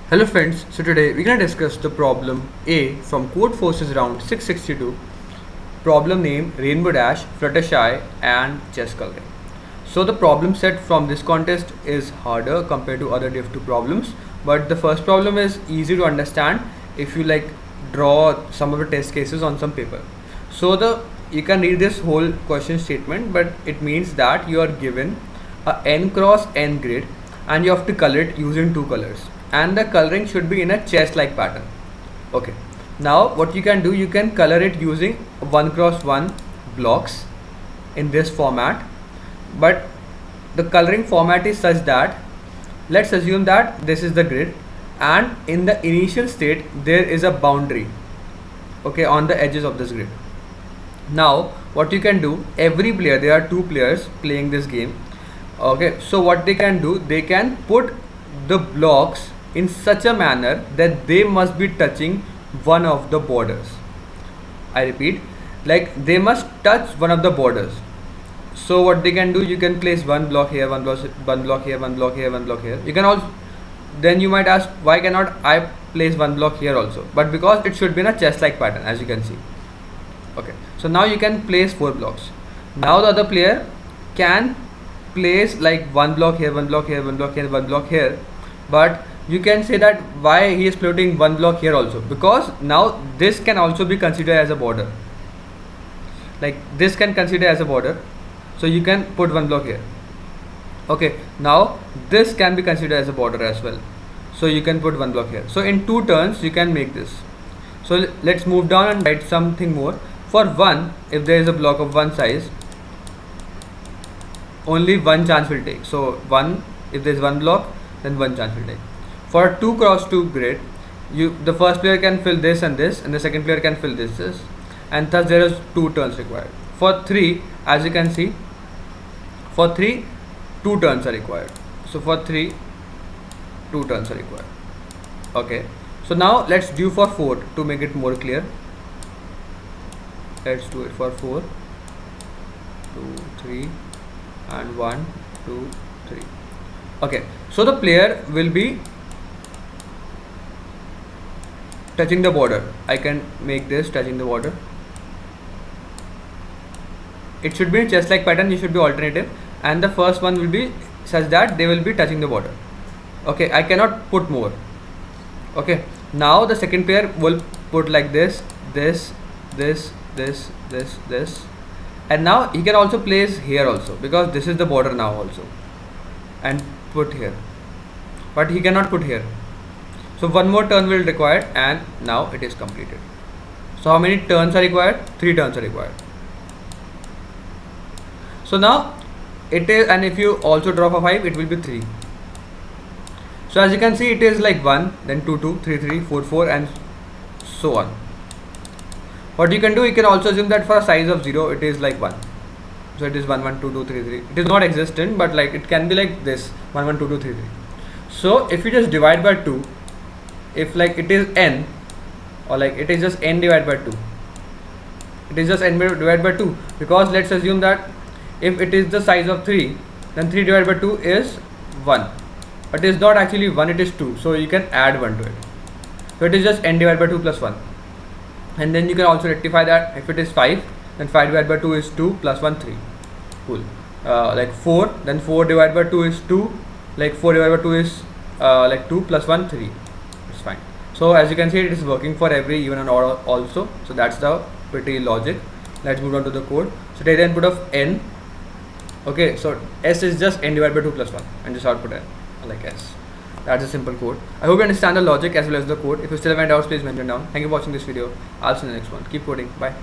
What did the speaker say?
Hello friends, so today we're going to discuss the problem A from Codeforces round 662, problem name Rainbow Dash, Fluttershy and chess coloring. So the problem set from this contest is harder compared to other Div 2 problems, but the first problem is easy to understand if you draw some of the test cases on some paper. So you can read this whole question statement, but it means that you are given a n cross n grid and you have to color it using two colors, and the coloring should be in a chess like pattern. Okay, now what you can do, you can color it using 1 cross 1 blocks in this format, but the coloring format is such that, let's assume that this is the grid and in the initial state there is a boundary, okay, on the edges of this grid. Now what you can do, every player, there are two players playing this game, okay, so what they can do, they can put the blocks in such a manner that they must be touching one of the borders. I repeat, like they must touch one of the borders. So what they can do, you can place one block here, one block here, one block here, one block here. You can also, then you might ask, why cannot I place one block here also? But because it should be in a chess like pattern, as you can see. Okay, so now you can place 4 blocks. Now the other player can place like one block here, one block here, one block here, one block here, but you can say that why he is putting one block here also, because now this can also be considered as a border, like this can consider as a border, so you can put one block here. Okay, now this can be considered as a border as well, so you can put one block here. So in 2 turns you can make this. So let's move down and write something more. For 1, if there is a block of one size, only one chance will take. So 1, if there is one block, then one chance will take. For 2 cross 2 grid, the first player can fill this and this, and the second player can fill this, and thus there is 2 turns required. For 3, as you can see, for 3, 2 turns are required. So for 3, 2 turns are required. Okay, so now let's do for 4 to make it more clear. Let's do it for 4, 2, 3, and 1, 2, 3. Okay, so the player will be touching the border. I can make this touching the border. It should be chess like pattern, you should be alternative, and the first one will be such that they will be touching the border. Okay, I cannot put more. Okay, now the second player will put like this, this, and now he can also place here also, because this is the border now also, and put here, but he cannot put here. So one more turn will required, and now it is completed. So how many turns are required? 3 turns are required. So now it is, and if you also draw for 5, it will be 3. So as you can see, it is like 1, then 2, 2, 3, 3, 4, 4, and so on. What you can do, you can also assume that for a size of 0, it is like 1. So it is 1, 1, 2, 2, 3, 3. It is not existent, but like it can be like this, 1, 1, 2, 2, 3, 3. So if you just divide by 2, if like it is n, or like it is just n divided by 2, it is just n divided by 2, because let's assume that if it is the size of 3, then 3 divided by 2 is 1, but it is not actually 1, it is 2, so you can add 1 to it. So it is just n divided by 2 plus 1, and then you can also rectify that. If it is 5, then 5 divided by 2 is 2 plus 1, 3. Cool. Like 4, then 4 divided by 2 is 2, like 4 divided by 2 is like 2 plus 1, 3. It's fine. So as you can see, it is working for every even and odd also. So that's the pretty logic. Let's move on to the code. So take the input of n. Okay, so s is just n divided by 2 plus 1, and just output n like s. That's a simple code. I hope you understand the logic as well as the code. If you still have any doubts, please mention down. Thank you for watching this video. I'll see you in the next one. Keep coding. Bye.